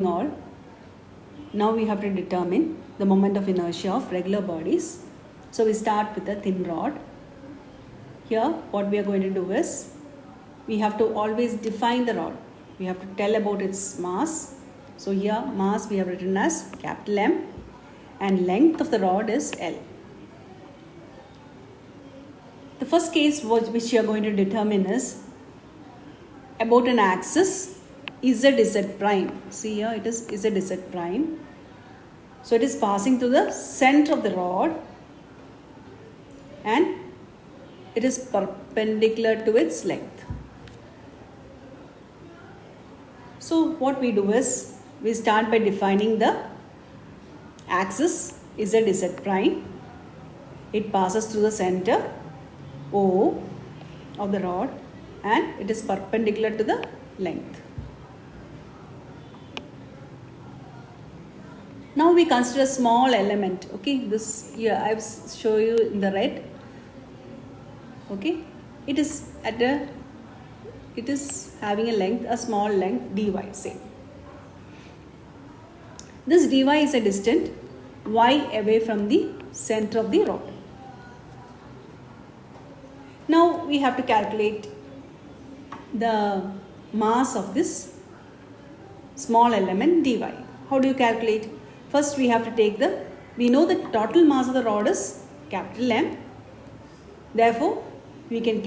all. Now we have to determine the moment of inertia of regular bodies. So we start with a thin rod. Here what we are going to do is we have to always define the rod. We have to tell about its mass. So here mass we have written as capital M and length of the rod is L. The first case which you are going to determine is about an axis Z prime. See here it is Z prime. So it is passing through the center of the rod and it is perpendicular to its length. So what we do is we start by defining the axis Z prime. It passes through the center O of the rod and it is perpendicular to the length. Now we consider a small element. Okay, this here I have show you in the red. Okay, it is having a length, a small length dy. Say this dy is a distance y away from the center of the rod. Now we have to calculate the mass of this small element dy. How do you calculate? First we have to take we know the total mass of the rod is capital M. Therefore, we can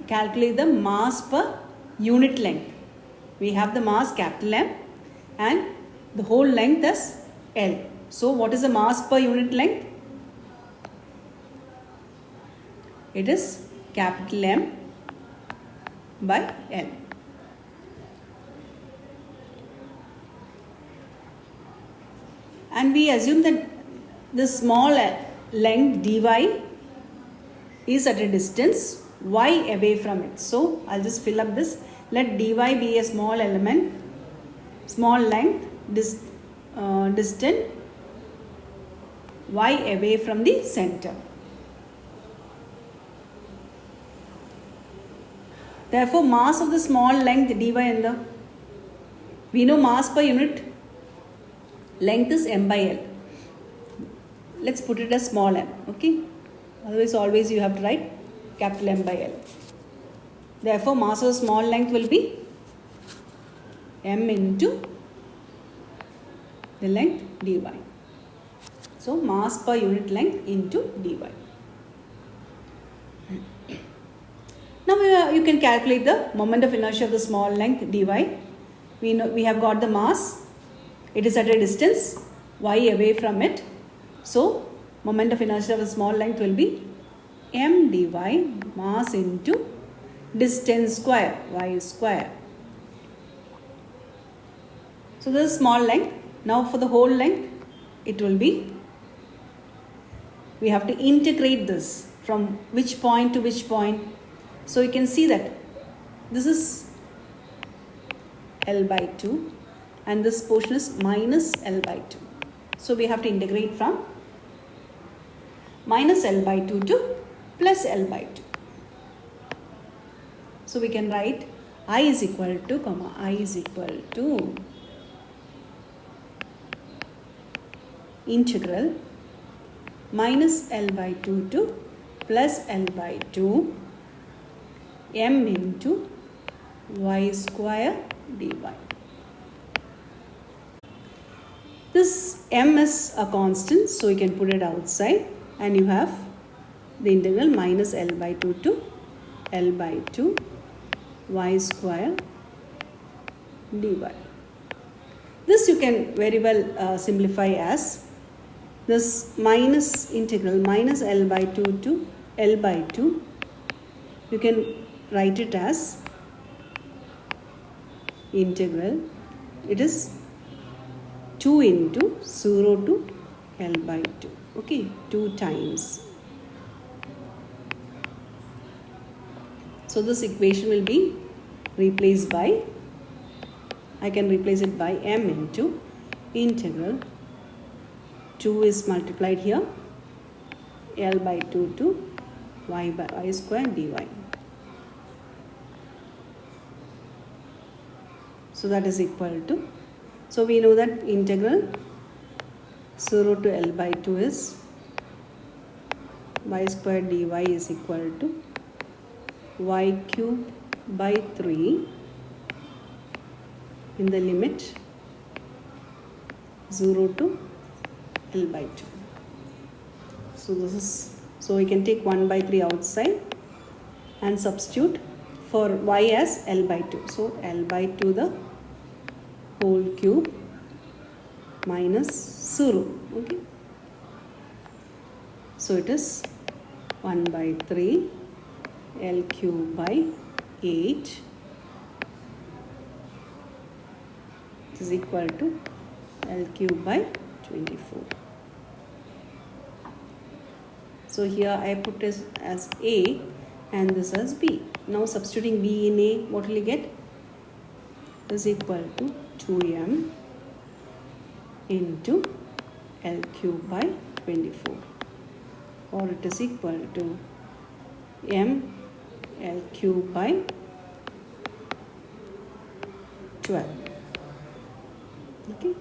calculate the mass per unit length. We have the mass capital M and the whole length is L. So, what is the mass per unit length? It is capital M by L. And we assume that the small length dy is at a distance y away from it. So I'll just fill up this. Let dy be a small element, small length, distant y away from the center. Therefore, mass of the small length dy we know mass per unit length is m by L. Let's put it as small m. Okay. Otherwise, always you have to write capital M by L. Therefore, mass of small length will be m into the length dy. So, mass per unit length into dy. Now, you can calculate the moment of inertia of the small length dy. We have got the mass. It is at a distance y away from it. So, moment of inertia of a small length will be m dy mass into distance square y square. So, this is small length. Now, for the whole length, it will be, we have to integrate this from which point to which point. So, you can see that this is L by 2. And this portion is minus L by 2. So we have to integrate from minus L by 2 to plus L by 2. So we can write I is equal to integral minus L by 2 to plus L by 2 m into y square dy. This m is a constant, so you can put it outside and you have the integral minus L by 2 to L by 2 y square dy. This you can very well simplify as this minus integral minus L by 2 to L by 2. You can write it as integral. It is 2 into 0 to L by 2. Okay, 2 times. So this equation will be replaced by, I can replace it by m into integral 2 is multiplied here L by 2 to y by y square dy. So that is equal to, so we know that integral 0 to L by 2 is y square dy is equal to y cube by 3 in the limit 0 to L by 2. So this is, so we can take 1 by 3 outside and substitute for y as L by 2. So L by 2 the whole cube minus 0. Okay. So it is 1 by 3 L cube by 8 is equal to L cube by 24. So here I put this as A and this as B. Now substituting B in A, what will you get? Is equal to 2m into L cube by 24, or it is equal to m L cube by 12. Okay.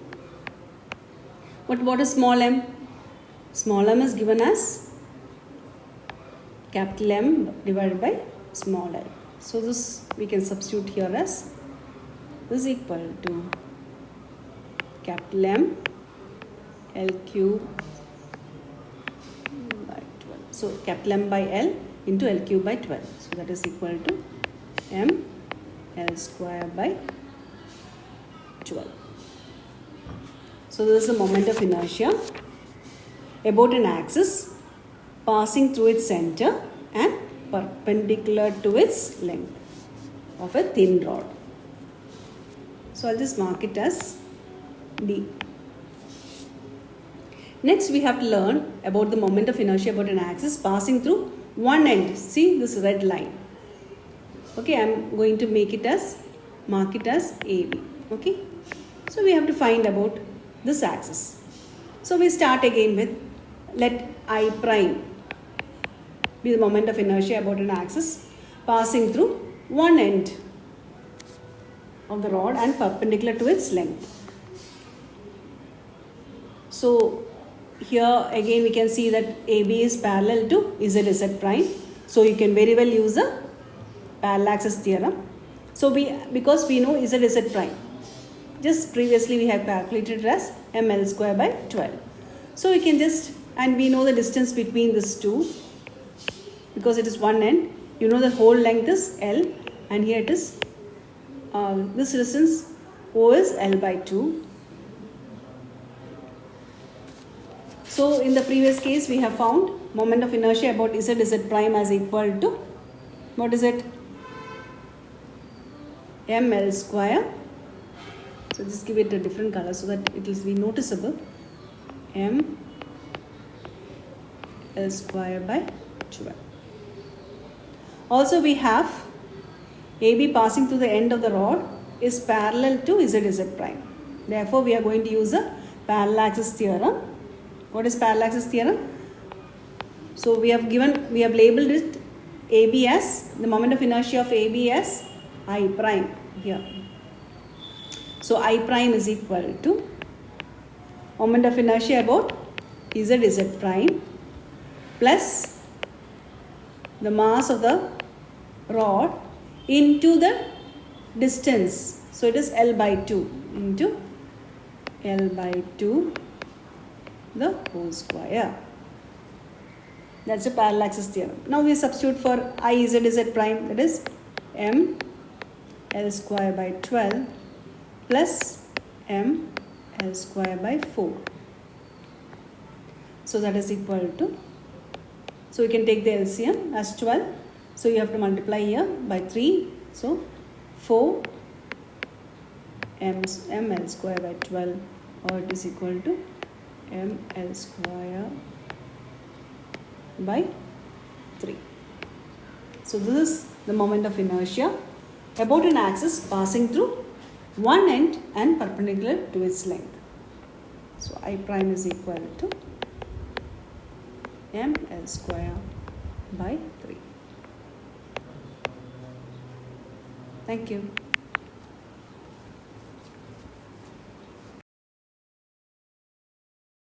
But what is small m? Small m is given as capital M divided by small l. So this we can substitute here as this is equal to capital M L cube by 12. So capital M by L into L cube by 12. So that is equal to M L square by 12. So this is the moment of inertia about an axis passing through its center and perpendicular to its length of a thin rod. So I'll just mark it as D. Next we have to learn about the moment of inertia about an axis passing through one end. See this red line. Okay, I'm going to make it as, mark it as AB. Okay, so we have to find about this axis. So we start again with, let I prime be the moment of inertia about an axis passing through one end of the rod and perpendicular to its length. So here again we can see that AB is parallel to ZZ prime. So you can very well use the parallel axis theorem. So because we know ZZ prime, just previously we have calculated it as ML square by 12. So we can just, and we know the distance between these two because it is one end. You know the whole length is L, and here it is this distance O is L by 2. So in the previous case we have found moment of inertia about ZZ prime as equal to, what is it? ML square. So just give it a different color so that it will be noticeable. M L square by 12. Also we have AB passing through the end of the rod is parallel to ZZ prime. Therefore we are going to use a parallel axis theorem. What is parallel axis theorem? So we have labeled it AB as, the moment of inertia of AB as I prime here. So I prime is equal to moment of inertia about ZZ prime plus the mass of the rod into the distance. So it is L by 2 into L by 2 the whole square. That's a parallel axis theorem. Now we substitute for IZZ prime, that is M L square by 12 plus M L square by 4. So that is equal to, so we can take the LCM as 12. So you have to multiply here by 3. So 4 ML square by 12, or it is equal to ML square by 3. So this is the moment of inertia about an axis passing through one end and perpendicular to its length. So I prime is equal to ML square by 3. Thank you.